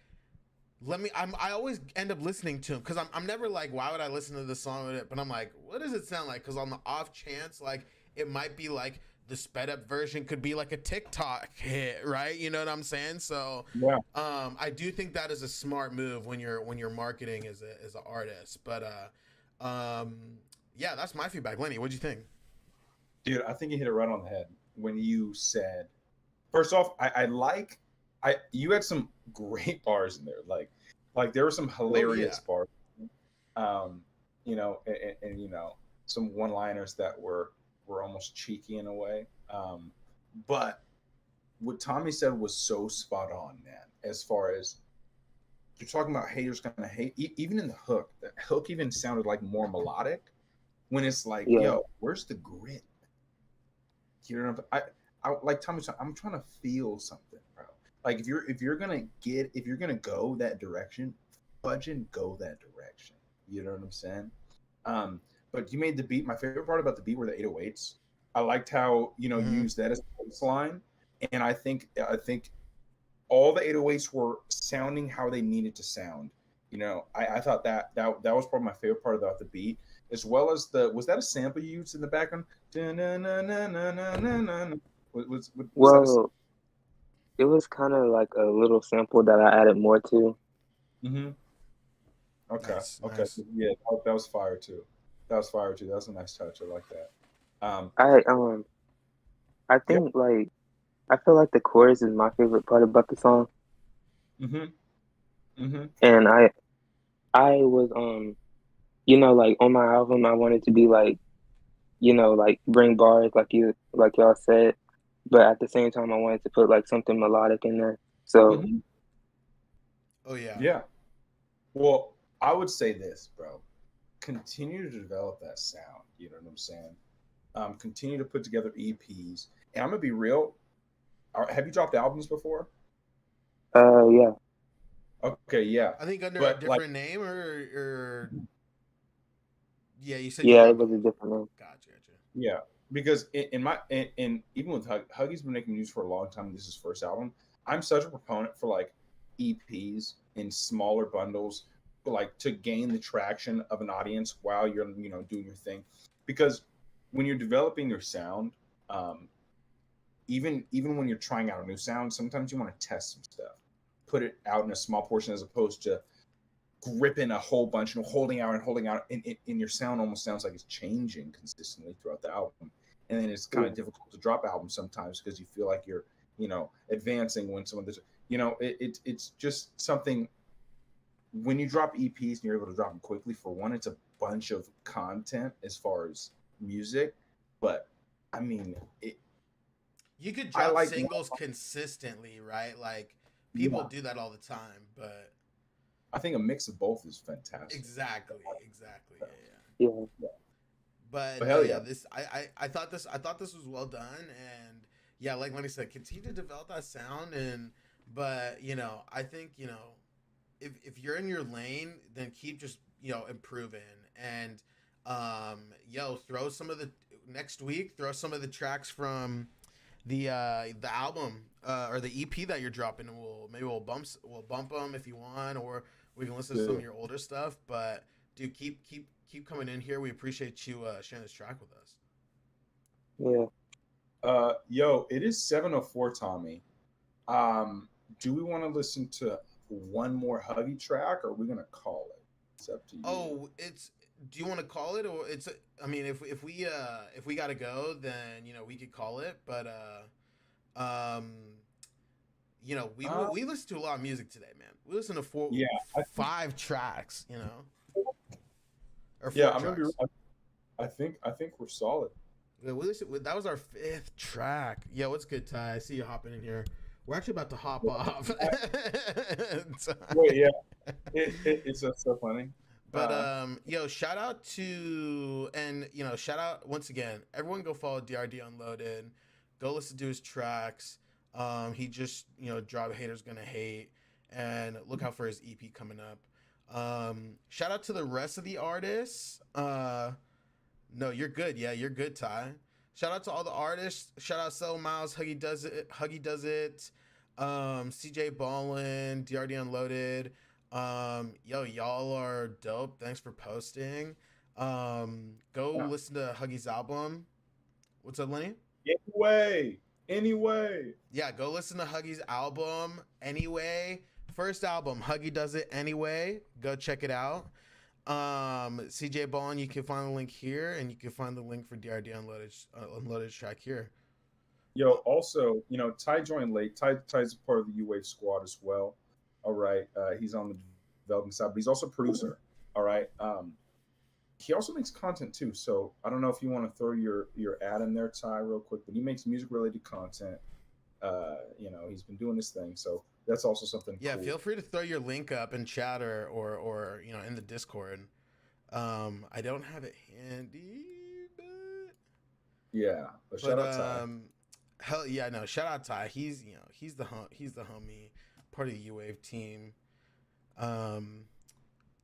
I always end up listening to him because I'm never like, why would I listen to this song with it? But I'm like, what does it sound like? Because on the off chance, like, it might be like the sped up version could be like a TikTok hit, right? You know what I'm saying? So yeah, I do think that is a smart move when you're marketing as an artist. But yeah, that's my feedback. Lenny, what'd you think? Dude, I think you hit it right on the head when you said, first off, I like you had some great bars in there. Like there were some hilarious bars. You know, and you know, some one-liners that were almost cheeky in a way. But what Tommy said was so spot on, man. As far as you're talking about haters gonna hate, even in the hook even sounded like more melodic. When it's like, yo, where's the grit? You know, I like Tommy said, I'm trying to feel something, bro. Like if you're gonna go that direction, fudge and go that direction. You know what I'm saying? But you made the beat. My favorite part about the beat were the 808s. I liked how you used that as a baseline, and I think all the 808s were sounding how they needed to sound. You know, I thought that was probably my favorite part about the beat, as well as was that a sample you used in the background? Well, it was kind of like a little sample that I added more to. Mm-hmm. Okay. Nice, okay. nice. Yeah, that was fire too. That was a nice touch. I like that. I think like I feel like the chorus is my favorite part about the song. Mm-hmm. Mm-hmm. And I was you know, like on my album I wanted to be like, you know, like bring bars like y'all said, but at the same time I wanted to put like something melodic in there. So Mm-hmm. Oh yeah. Yeah. Well, I would say this, bro. Continue to develop that sound. You know what I'm saying? Continue to put together EPs. And I'm gonna be real. Have you dropped albums before? Yeah. Okay, yeah. I think under a But different name or yeah, you said Yeah, it was a different name. Gotcha. Yeah, because in even with Huggy's been making music for a long time. This is his first album. I'm such a proponent for like EPs in smaller bundles, like to gain the traction of an audience while you're doing your thing, because when you're developing your sound, even when you're trying out a new sound, sometimes you want to test some stuff, put it out in a small portion as opposed to gripping a whole bunch and holding out, and your sound almost sounds like it's changing consistently throughout the album. And then it's kind of difficult to drop albums sometimes because you feel like you're advancing when some of this it's just something. When you drop EPs and you're able to drop them quickly, for one, it's a bunch of content as far as music, but I mean you could drop singles consistently, right? Like people do that all the time, but I think a mix of both is fantastic. Exactly. Yeah. But hell yeah, this I thought this was well done, and yeah, like Lenny said, continue to develop that sound, but I think if you're in your lane, then keep just improving, and throw some of the next week, throw some of the tracks from the album or the EP that you're dropping, and we'll bump them if you want, or we can listen to some of your older stuff. But dude, keep coming in here. We appreciate you sharing this track with us. Yeah. Yo, it is 7:04, Tommy. Do we want to listen to one more Huggy track, or are we gonna call it? It's up to you. Oh, do you want to call it, or I mean, if we gotta go, then we could call it. But we listen to a lot of music today, man. We listen to 5 tracks, or 4 tracks. I think we're solid. Yeah, that was our 5th track. Yo, what's good, Ty? I see you hopping in here. We're actually about to hop off. Wait, yeah, it's so funny. But shout out to shout out once again. Everyone go follow DRD Unloaded. Go listen to his tracks. He just dropped Haters Gonna Hate, and look out for his EP coming up. Shout out to the rest of the artists. No, you're good. Yeah, you're good, Ty. Shout out to all the artists. Shout out Sell Miles, Huggy Does It, CJ Ballin, DRD Unloaded. Y'all are dope. Thanks for posting. Go listen to Huggy's album. What's up, Lenny? Anyway. Yeah, go listen to Huggy's album. Anyway, first album, Huggy Does It Anyway. Go check it out. CJ Ballin, you can find the link here, and you can find the link for DRD Unloaded track here. Yo, also, Ty joined late. Ty's part of the U-Wave squad as well. All right. He's on the development side, but he's also a producer. All right. He also makes content too. So I don't know if you want to throw your ad in there, Ty, real quick, but he makes music related content. He's been doing this thing. So that's also something Yeah, cool. feel free to throw your link up in chat or in the Discord. I don't have it handy, but shout out Ty. Hell yeah, no, shout out Ty. He's the homie, part of the U-Wave team.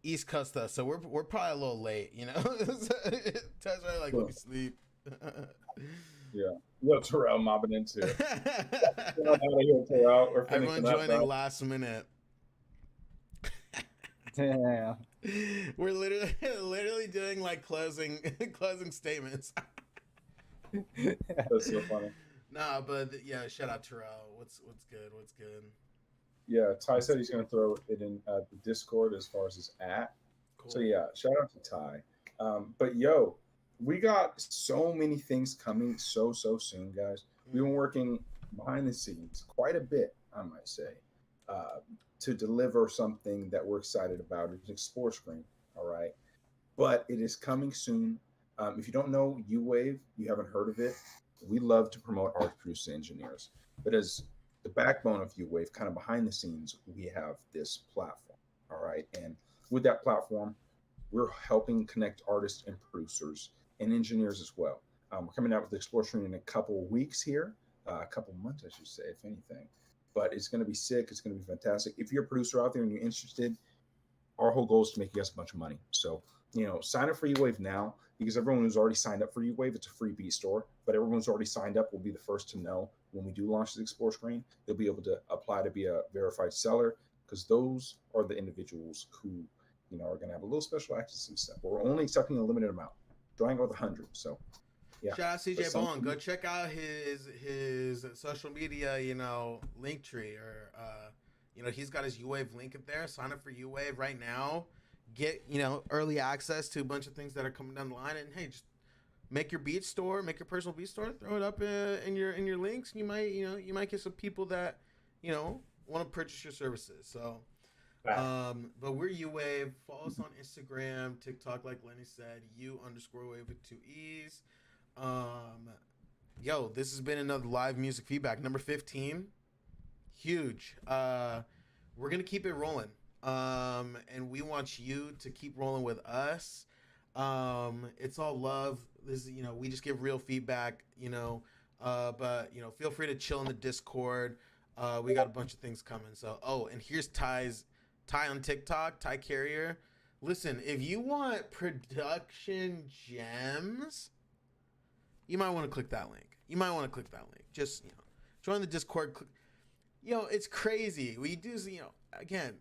East Coast though, so we're probably a little late, Ty's probably like, let me sleep. Yeah. Yo, Terrell mobbing into it. Terrell. Everyone joining last minute. Yeah. We're literally doing like closing statements. That's so funny. Nah, but yeah, shout out Terrell. What's good? What's good? Yeah, Ty said he's going to throw it in the Discord as far as his at. Cool. So yeah, shout out to Ty. But yo, we got so many things coming so soon, guys. We've been working behind the scenes quite a bit, I might say, to deliver something that we're excited about. It's an Explore Screen, all right? But it is coming soon. If you don't know Uwavee, you haven't heard of it, we love to promote art producers and engineers. But as the backbone of Uwavee, kind of behind the scenes, we have this platform, all right? And with that platform, we're helping connect artists and producers and engineers as well. We're coming out with the Explore Screen in a couple of weeks here, a couple of months, I should say, if anything. But it's going to be sick. It's going to be fantastic. If you're a producer out there and you're interested, our whole goal is to make you guys a bunch of money. So, sign up for Uwavee now, because everyone who's already signed up for Uwavee, it's a free beat store. But everyone who's already signed up will be the first to know when we do launch the Explore Screen. They'll be able to apply to be a verified seller, because those are the individuals who, are going to have a little special access and stuff. But we're only accepting a limited amount, drawing out with 100. So, yeah. Shout out CJ Bowen. Go check out his social media, link tree, or he's got his Uwavee link in there. Sign up for Uwavee right now. Get early access to a bunch of things that are coming down the line, and hey, just make your beat store, make your personal beat store, throw it up in your links. You might get some people that want to purchase your services. So, but we're Uwavee. Follow us on Instagram, TikTok, like Lenny said, U_Wave with 2 E's. This has been another live music feedback, number 15. Huge. We're gonna keep it rolling. And we want you to keep rolling with us. It's all love. This is, we just give real feedback, but feel free to chill in the Discord. We got a bunch of things coming. So, and here's Ty on TikTok, Ty Carrier. Listen, if you want production gems, you might want to click that link. Just, join the Discord. It's crazy. We do, again,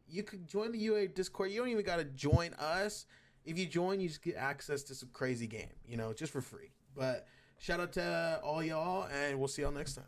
you could join the UA Discord. You don't even got to join us. If you join, you just get access to some crazy game, just for free. But shout out to all y'all, and we'll see y'all next time.